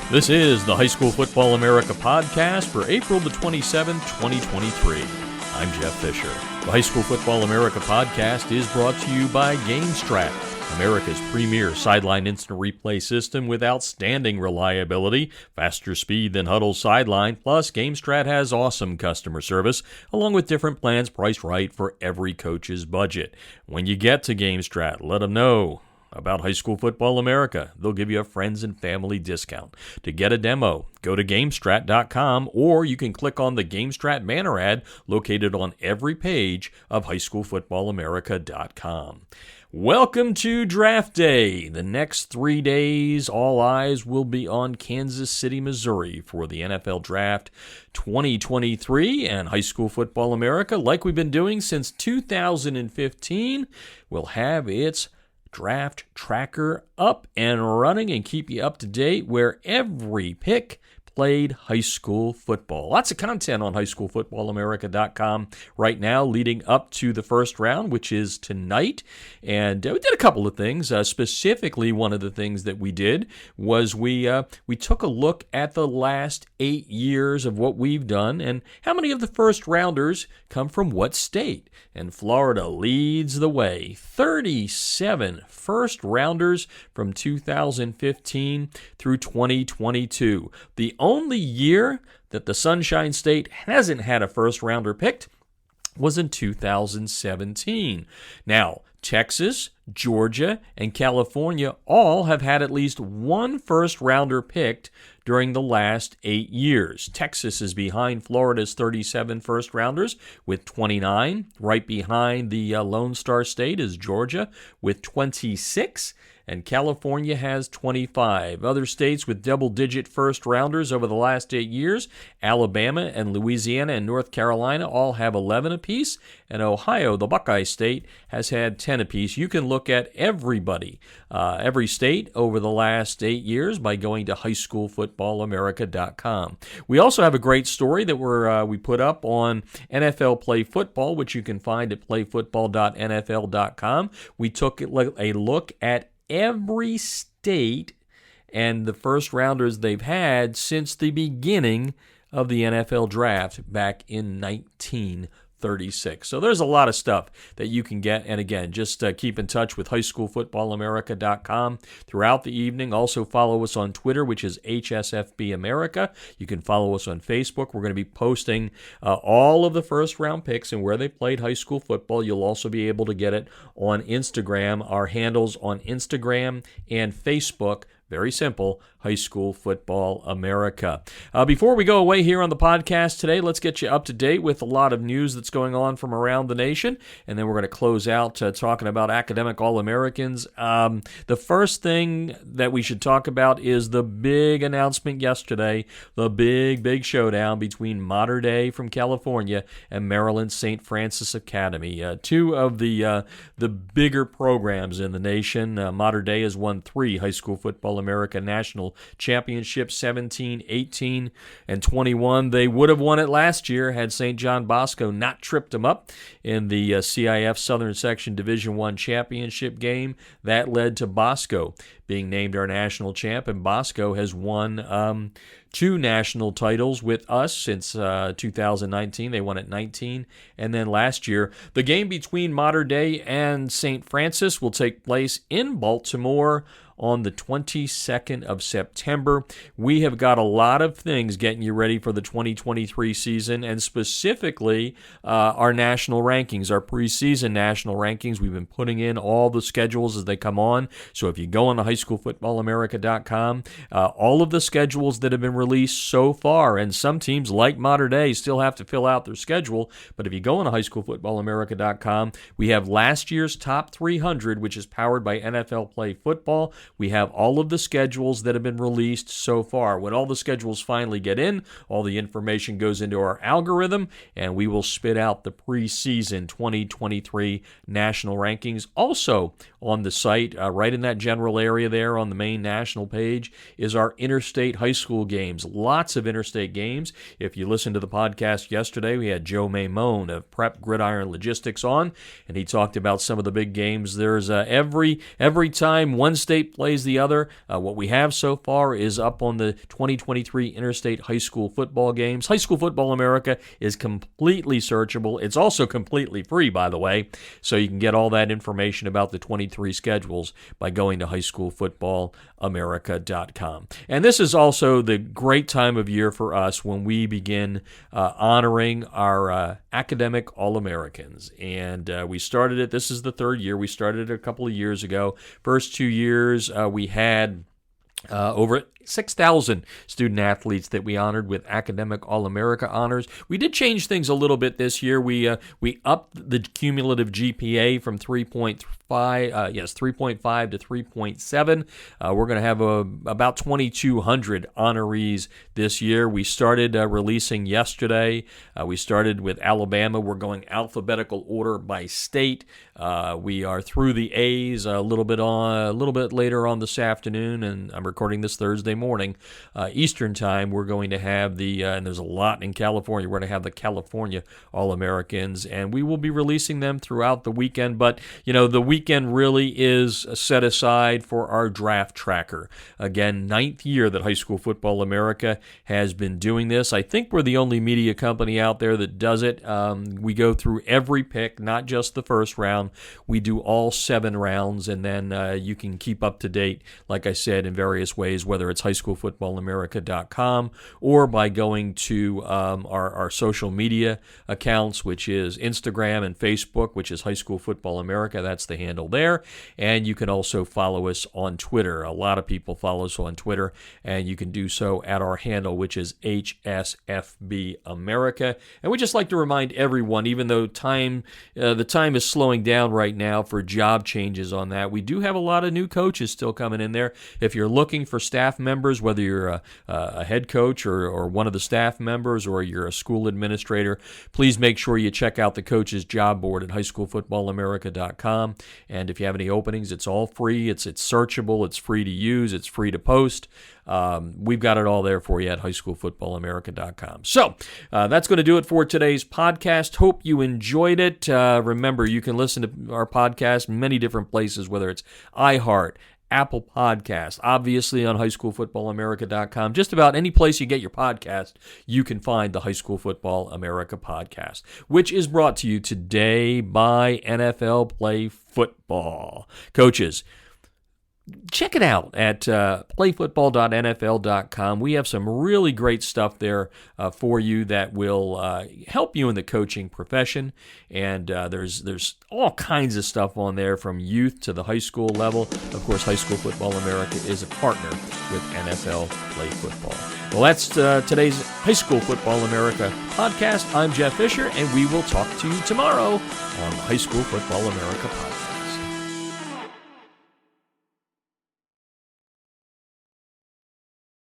This is the High School Football America podcast for April the 27th, 2023. I'm Jeff Fisher. The High School Football America podcast is brought to you by GameStrat, America's premier sideline instant replay system with outstanding reliability, faster speed than Huddle's sideline, plus GameStrat has awesome customer service, along with different plans priced right for every coach's budget. When you get to GameStrat, let them know about High School Football America. They'll give you a friends and family discount. To get a demo, go to GameStrat.com, or you can click on the GameStrat banner ad located on every page of HighSchoolFootballAmerica.com. Welcome to Draft Day. The next 3 days, all eyes will be on Kansas City, Missouri for the NFL Draft 2023, and High School Football America, like we've been doing since 2015, will have its Draft Tracker up and running and keep you up to date where every pick played high school football. Lots of content on highschoolfootballamerica.com right now leading up to the first round, which is tonight. And we did a couple of things. Specifically, one of the things that we did was we took a look at the last 8 years of what we've done and how many of the first rounders come from what state. And Florida leads the way. 37 first rounders from 2015 through 2022. The only year that the Sunshine State hasn't had a first rounder picked was in 2017. Now, Texas, Georgia, and California all have had at least one first-rounder picked during the last 8 years. Texas is behind Florida's 37 first-rounders with 29. Right behind the Lone Star State is Georgia with 26. And California has 25. Other states with double-digit first-rounders over the last 8 years, Alabama and Louisiana and North Carolina all have 11 apiece, and Ohio, the Buckeye State, has had 10 apiece. You can look at everybody, every state over the last 8 years by going to highschoolfootballamerica.com. We also have a great story that we put up on NFL Play Football, which you can find at playfootball.nfl.com. We took a look at every state and the first rounders they've had since the beginning of the NFL draft back in 1936. So there's a lot of stuff that you can get. And again, just keep in touch with highschoolfootballamerica.com throughout the evening. Also follow us on Twitter, which is HSFB America. You can follow us on Facebook. We're going to be posting all of the first round picks and where they played high school football. You'll also be able to get it on Instagram. Our handles on Instagram and Facebook, very simple, High School Football America. Before we go away here on the podcast today, let's get you up to date with a lot of news that's going on from around the nation, and then we're going to close out talking about academic All-Americans. The first thing that we should talk about is the big announcement yesterday, the big showdown between Mater Dei from California and Maryland St. Francis Academy. Two of the bigger programs in the nation. Mater Dei has won 3 High School Football America National Championships, 17, 18, and 21. They would have won it last year had St. John Bosco not tripped them up in the CIF Southern Section Division I Championship game. That led to Bosco being named our national champ, and Bosco has won 2 national titles with us since 2019. They won at 19. And then last year, the game between Mater Dei and St. Francis will take place in Baltimore on the 22nd of September. We have got a lot of things getting you ready for the 2023 season, and specifically our national rankings, our preseason national rankings. We've been putting in all the schedules as they come on. So if you go on to highschoolfootballamerica.com, all of the schedules that have been released so far, and some teams like Mater Dei still have to fill out their schedule, but if you go on to highschoolfootballamerica.com, we have last year's top 300, which is powered by NFL Play Football. We have all of the schedules that have been released so far. When all the schedules finally get in, all the information goes into our algorithm, and we will spit out the preseason 2023 national rankings. Also on the site, right in that general area there on the main national page, is our interstate high school games. Lots of interstate games. If you listened to the podcast yesterday, we had Joe Maimone of Prep Gridiron Logistics on, and he talked about some of the big games. There's every time one state plays the other. What we have so far is up on the 2023 Interstate High School Football Games. High School Football America is completely searchable. It's also completely free, by the way, so you can get all that information about the 23 schedules by going to highschoolfootballamerica.com. And this is also the great time of year for us when we begin honoring our academic All-Americans. And we started it, this is the third year. We started it a couple of years ago. First 2 years, we had over 6,000 student athletes that we honored with academic All-America honors. We did change things a little bit this year. We upped the cumulative GPA from 3.5 to 3.7. We're going to have about 2,200 honorees this year. We started releasing yesterday. We started with Alabama. We're going alphabetical order by state. We are through the A's a little bit later on this afternoon, and I'm recording this Thursday morning, Eastern time. We're going to have and there's a lot in California. We're going to have the California All-Americans, and we will be releasing them throughout the weekend. But, the weekend really is set aside for our draft tracker. Again, 9th year that High School Football America has been doing this. I think we're the only media company out there that does it. We go through every pick, not just the first round. We do all 7 rounds, and then you can keep up to date, like I said, in various ways, whether it's highschoolfootballamerica.com or by going to our social media accounts, which is Instagram and Facebook, which is High School Football America. That's the handle there. And you can also follow us on Twitter. A lot of people follow us on Twitter, and you can do so at our handle, which is HSFB America. And we just like to remind everyone, even though the time is slowing down right now for job changes on that, we do have a lot of new coaches still coming in there. If you're looking for staff members, whether you're a head coach or one of the staff members, or you're a school administrator, please make sure you check out the coach's job board at highschoolfootballamerica.com. And if you have any openings, it's all free. It's searchable. It's free to use. It's free to post. We've got it all there for you at highschoolfootballamerica.com. So that's going to do it for today's podcast. Hope you enjoyed it. Remember, you can listen to our podcast in many different places, whether it's iHeart, Apple Podcast, obviously on highschoolfootballamerica.com. Just about any place you get your podcast, you can find the High School Football America podcast, which is brought to you today by NFL Play Football. Coaches, check it out at playfootball.nfl.com. We have some really great stuff there for you that will help you in the coaching profession. And there's all kinds of stuff on there from youth to the high school level. Of course, High School Football America is a partner with NFL Play Football. Well, that's today's High School Football America podcast. I'm Jeff Fisher, and we will talk to you tomorrow on the High School Football America podcast.